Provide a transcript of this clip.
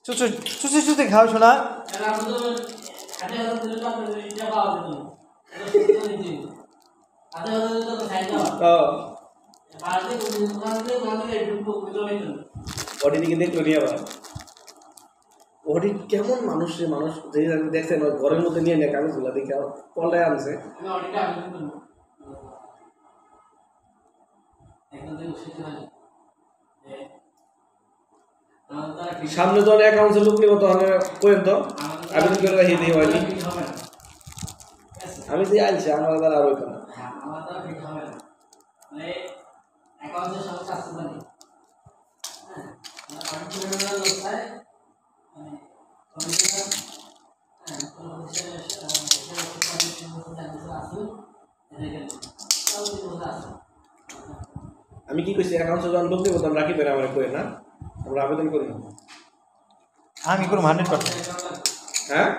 চুচু চুচু চুচু খাও শোনা ওটি দিকে দেখলো নিয়ে আবার ওটি কেমন মানুষ রে মানুষ দেখছেন ঘরের মধ্যে নিয়ে নিয়ে কাগজগুলো দেখে পল্লায় আনছে সামনে তো অনেক অ্যাকাউন্টসের লোক নিব তো করেন তো আবেদন করে রাখি দিয়ে হয়নি আমি যে আনছি আমার দ্বারা আর ওইটা না আমার দ্বারা ঠিক হবে না মানে অ্যাকাউন্টের সমস্যা আছে মানে হ্যাঁ কন্ট্রোলার লোকটাই মানে কন্ট্রোলার হ্যাঁ কন্ট্রোলার আমি কি কইছি অ্যাকাউন্টসে যখন লোক নিব তখন রাখি পেরে আমার কই না আমরা আবেদন করি আমি করব 100% হ্যাঁ